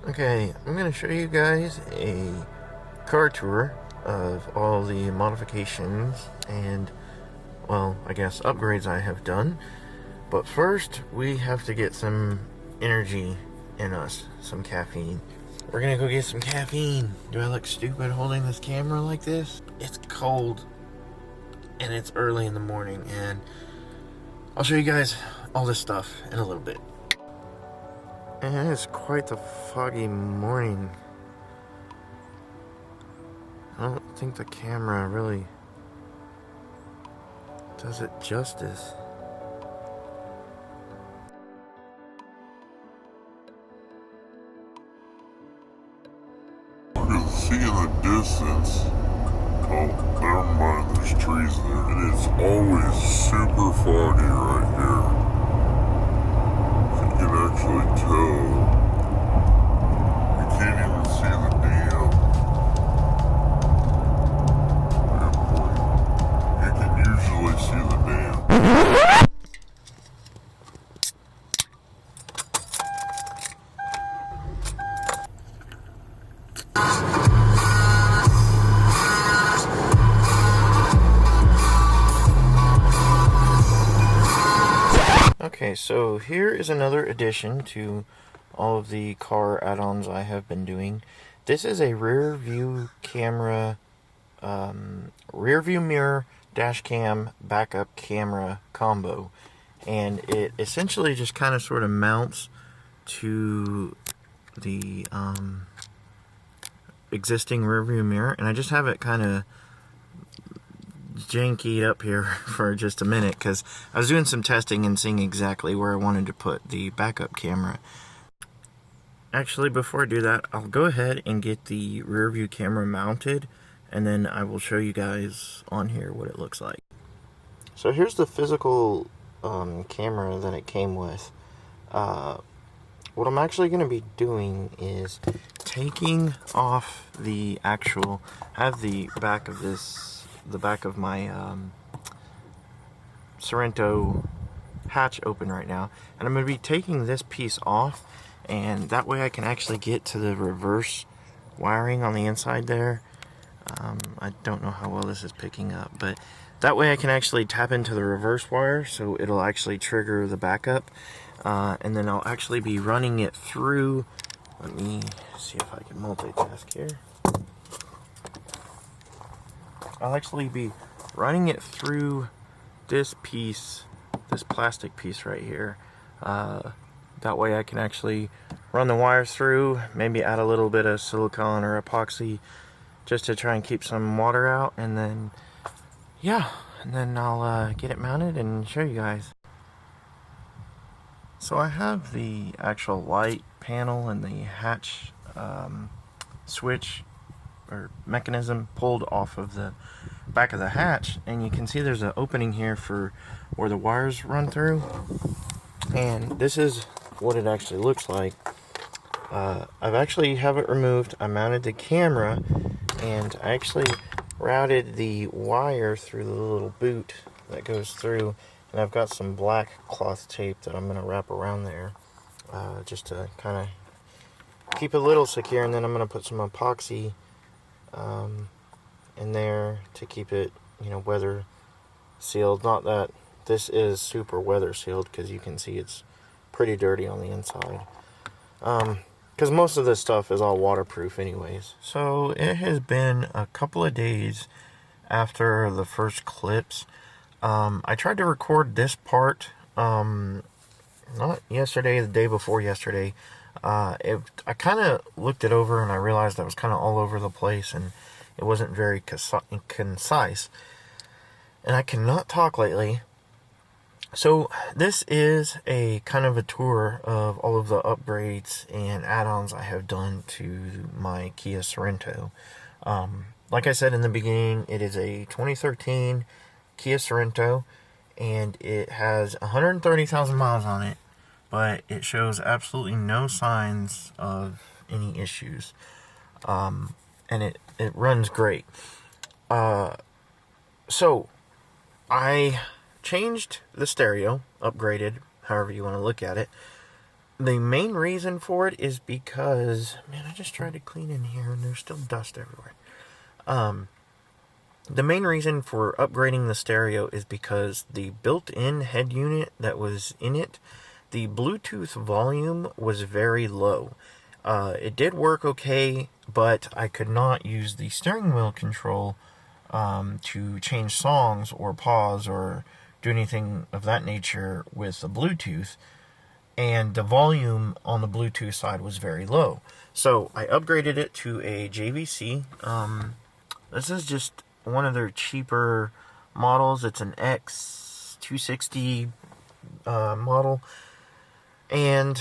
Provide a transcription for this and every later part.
Okay, I'm going to show you guys a car tour of all the modifications and, well, I guess upgrades I have done. But first, we have to get some energy in us, some caffeine. We're going to go get some caffeine. Do I look stupid holding this camera like this? It's cold and it's early in the morning, and I'll show you guys all this stuff in a little bit. And it's quite the foggy morning. I don't think the camera really does it justice. You can see in the distance. Oh, never mind, there's trees there. It is always super foggy right here. You can actually tell. You can't even see the damn airport. You can usually see the dam. Okay, so here is another addition to all of the car add-ons I have been doing. This is a rear view camera, rear view mirror, dash cam, backup camera combo. And it essentially just kind of sort of mounts to the existing rear view mirror. And I just have it kind of janky up here for just a minute because I was doing some testing and seeing exactly where I wanted to put the backup camera. Actually, before I do that, I'll go ahead and get the rear view camera mounted, and then I will show you guys on here what it looks like. So here's the physical camera that it came with. What I'm actually going to be doing is taking off the actual, have the back of this, the back of my Sorento hatch open right now, and I'm going to be taking this piece off, and that way I can actually get to the reverse wiring on the inside there. I don't know how well this is picking up, but that way I can actually tap into the reverse wire, so it'll actually trigger the backup, and then I'll actually be running it through. Let me see if I can multitask here. I'll actually be running it through this piece, this plastic piece right here. That way I can actually run the wires through, maybe add a little bit of silicone or epoxy just to try and keep some water out, and then, yeah, and then I'll get it mounted and show you guys. So I have the actual light panel and the hatch switch or mechanism pulled off of the back of the hatch, and you can see there's an opening here for where the wires run through, and this is what it actually looks like. I've actually have it removed. I mounted the camera, and I actually routed the wire through the little boot that goes through, and I've got some black cloth tape that I'm going to wrap around there just to kind of keep it a little secure, and then I'm going to put some epoxy in there to keep it, weather sealed. Not that this is super weather sealed, because you can see it's pretty dirty on the inside, because most of this stuff is all waterproof anyways. So it has been a couple of days after the first clips. I tried to record this part not yesterday, the day before yesterday. I kind of looked it over and I realized I was kind of all over the place and it wasn't very concise, and I cannot talk lately. So this is a kind of a tour of all of the upgrades and add-ons I have done to my Kia Sorento. Like I said in the beginning, it is a 2013 Kia Sorento, and it has 130,000 miles on it, but it shows absolutely no signs of any issues. And it runs great. So I changed the stereo, upgraded, however you want to look at it. the main reason for it is because, man, I just tried to clean in here and there's still dust everywhere. The main reason for upgrading the stereo is because the built-in head unit that was in it, the Bluetooth volume was very low. It did work okay, but I could not use the steering wheel control to change songs or pause or do anything of that nature with the Bluetooth. And the volume on the Bluetooth side was very low. So I upgraded it to a JVC. This is just one of their cheaper models. It's an X260 model. And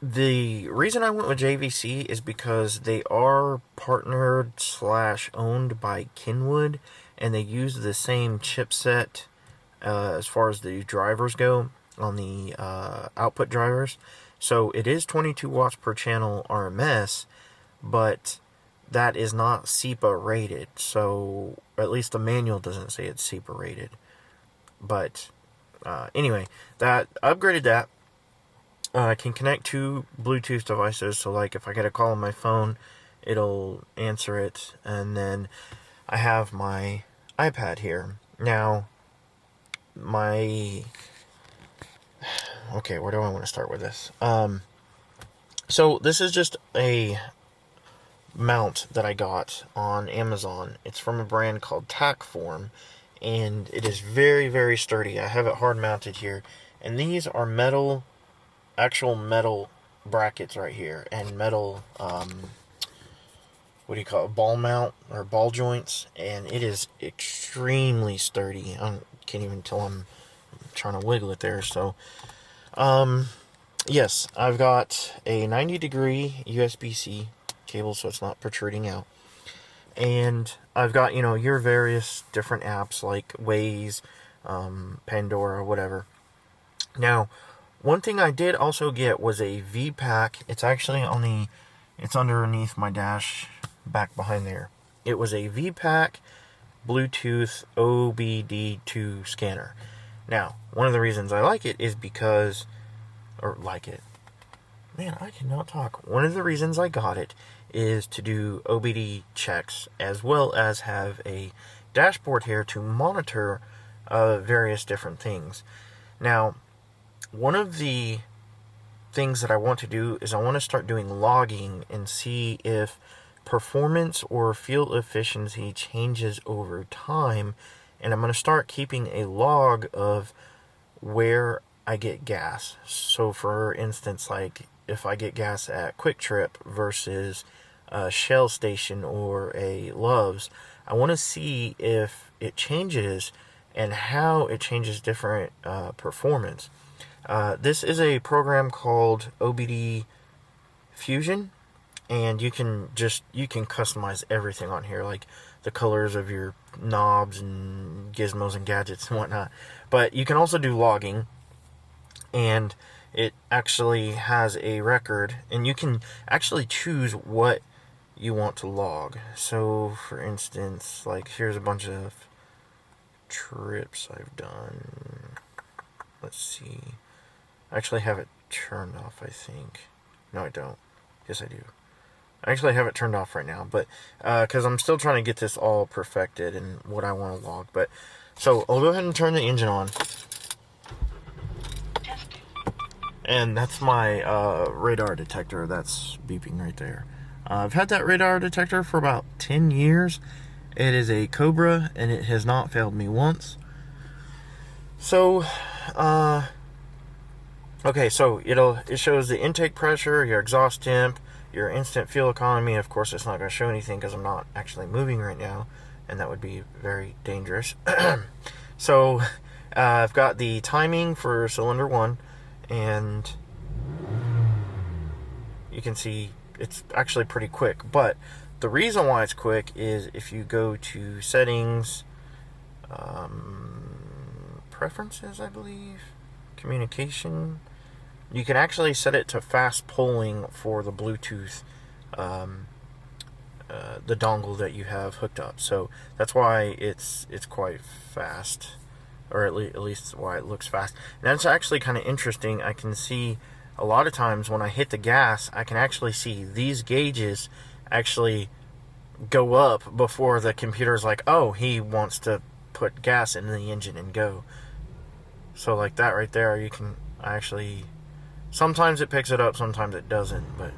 the reason I went with JVC is because they are partnered / owned by Kenwood, and they use the same chipset as far as the drivers go on the output drivers. So it is 22 watts per channel RMS, but that is not SEPA rated. So at least the manual doesn't say it's SEPA rated. But anyway, that upgraded that. I can connect two Bluetooth devices, so like if I get a call on my phone, it'll answer it, and then I have my iPad here. Now, okay, where do I want to start with this? So this is just a mount that I got on Amazon. It's from a brand called Tackform, and it is very, very sturdy. I have it hard mounted here, and these are actual metal brackets right here, and metal, what do you call it, ball mount, or ball joints, and it is extremely sturdy. I can't even tell I'm trying to wiggle it there. So, yes, I've got a 90-degree USB-C cable, so it's not protruding out. And I've got, your various different apps like Waze, Pandora, whatever. Now, one thing I did also get was a V-Pack. It's actually it's underneath my dash back behind there. It was a V-Pack Bluetooth OBD-II scanner. Now, one of the reasons I like it is because, man, I cannot talk. One of the reasons I got it is to do OBD checks, as well as have a dashboard here to monitor various different things. Now, one of the things that I want to do is I want to start doing logging and see if performance or fuel efficiency changes over time. And I'm going to start keeping a log of where I get gas. So for instance, like if I get gas at Quick Trip versus a Shell station or a Love's, I want to see if it changes and how it changes different performance. This is a program called OBD Fusion, and you can customize everything on here, like the colors of your knobs and gizmos and gadgets and whatnot. But you can also do logging, and it actually has a record, and you can actually choose what you want to log. So, for instance, like here's a bunch of trips I've done. Let's see. I actually have it turned off, I think. No, I don't. Yes, I do. I actually have it turned off right now, but because I'm still trying to get this all perfected and what I want to log. But so I'll go ahead and turn the engine on, and that's my radar detector that's beeping right there. I've had that radar detector for about 10 years. It is a Cobra, and it has not failed me once. So, okay, so it shows the intake pressure, your exhaust temp, your instant fuel economy. Of course, it's not going to show anything because I'm not actually moving right now, and that would be very dangerous. So, I've got the timing for cylinder 1, and you can see it's actually pretty quick. But the reason why it's quick is if you go to settings, preferences, I believe, communication, you can actually set it to fast polling for the Bluetooth, the dongle that you have hooked up. So that's why it's quite fast, or at least why it looks fast. And that's actually kind of interesting. I can see a lot of times when I hit the gas, I can actually see these gauges actually go up before the computer's like, oh, he wants to put gas in the engine and go. So like that right there, you can actually, sometimes it picks it up, sometimes it doesn't, but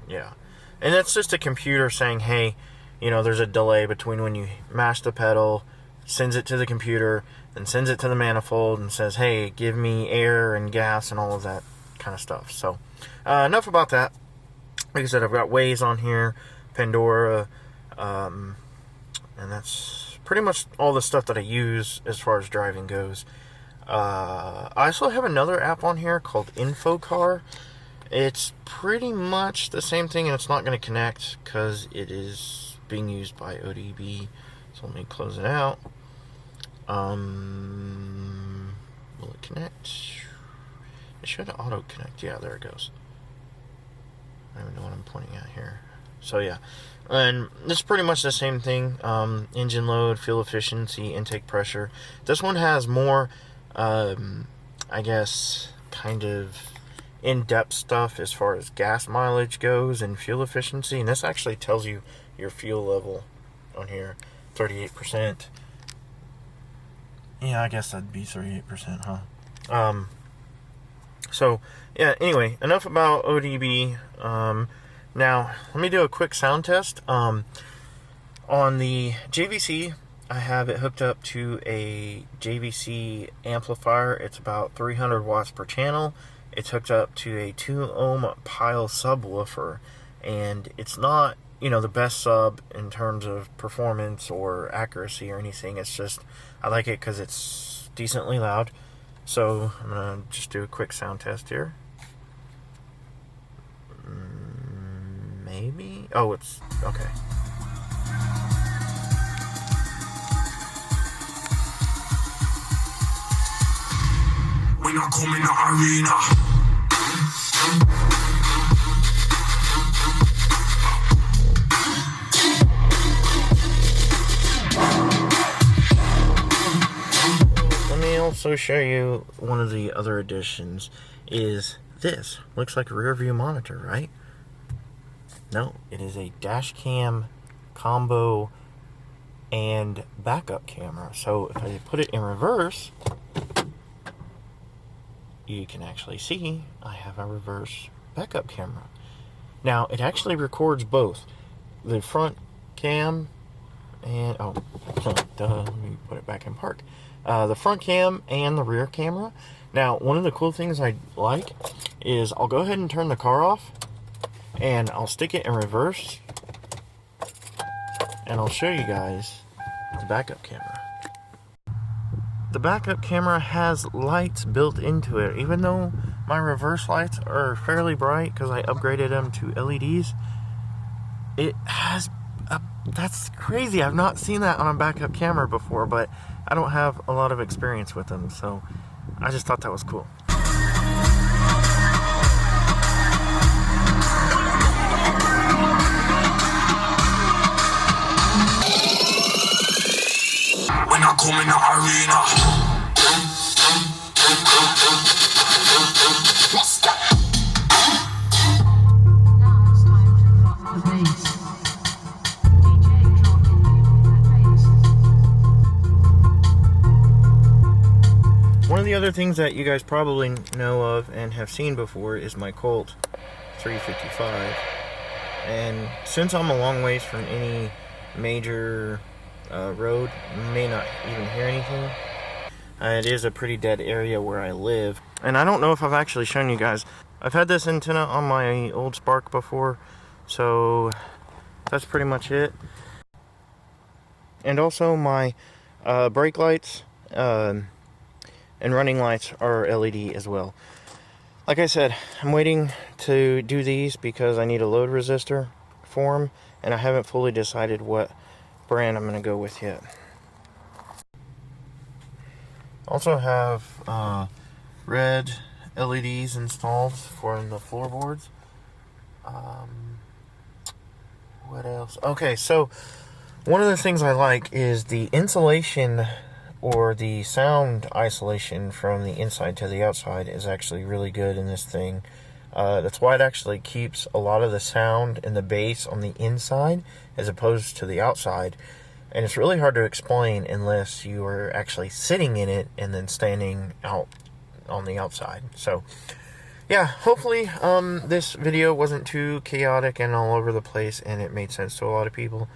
yeah. And that's just a computer saying, hey, you know, there's a delay between when you mash the pedal, sends it to the computer, then sends it to the manifold and says, hey, give me air and gas and all of that kind of stuff. So enough about that. Like I said, I've got Waze on here, Pandora, and that's pretty much all the stuff that I use as far as driving goes. I also have another app on here called InfoCar. It's pretty much the same thing, and it's not going to connect because it is being used by OBD. So let me close it out. Will it connect? It should auto connect. Yeah, there it goes. I don't even know what I'm pointing at here. So yeah, and it's pretty much the same thing. Engine load, fuel efficiency, intake pressure. This one has more, I guess, kind of in-depth stuff as far as gas mileage goes and fuel efficiency. And this actually tells you your fuel level on here, 38%. Yeah, I guess that'd be 38%, huh? So, yeah, anyway, enough about OBD. Now, let me do a quick sound test. On the JVC, I have it hooked up to a JVC amplifier. It's about 300 watts per channel. It's hooked up to a 2-ohm pile subwoofer. And it's not, you know, the best sub in terms of performance or accuracy or anything. It's just, I like it because it's decently loud. So I'm going to just do a quick sound test here. Maybe? Oh, it's okay. When I come in the arena. Also show you one of the other additions is this. Looks like a rear view monitor, right? No, it is a dash cam combo and backup camera. So if I put it in reverse, you can actually see I have a reverse backup camera. Now it actually records both the front cam and let me put it back in park. The front cam and the rear camera. Now, one of the cool things I like is I'll go ahead and turn the car off and I'll stick it in reverse and I'll show you guys the backup camera. The backup camera has lights built into it. Even though my reverse lights are fairly bright because I upgraded them to LEDs, it has that's crazy. I've not seen that on a backup camera before, but I don't have a lot of experience with them, so I just thought that was cool. When I come in the arena. Let's go. Now it's time to drop the bass. One of the other things that you guys probably know of and have seen before is my Colt 355. And since I'm a long ways from any major road, you may not even hear anything. It is a pretty dead area where I live. And I don't know if I've actually shown you guys. I've had this antenna on my old Spark before, so that's pretty much it. And also my brake lights and running lights are LED as well. Like I said, I'm waiting to do these because I need a load resistor for them, and I haven't fully decided what brand I'm going to go with yet. Also have red LEDs installed for the floorboards. What else? Okay, so one of the things I like is the insulation or the sound isolation from the inside to the outside is actually really good in this thing. That's why it actually keeps a lot of the sound and the bass on the inside as opposed to the outside. And it's really hard to explain unless you are actually sitting in it and then standing out on the outside. So yeah, hopefully this video wasn't too chaotic and all over the place, and it made sense to a lot of people.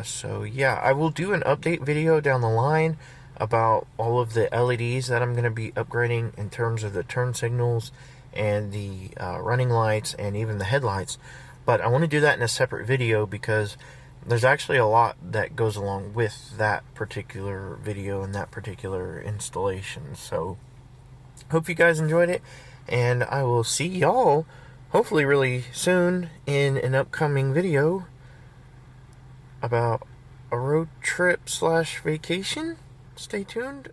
So yeah, I will do an update video down the line about all of the LEDs that I'm going to be upgrading in terms of the turn signals and the running lights and even the headlights. But I want to do that in a separate video because there's actually a lot that goes along with that particular video and that particular installation. So hope you guys enjoyed it, and I will see y'all hopefully really soon in an upcoming video about a road trip / vacation. Stay tuned.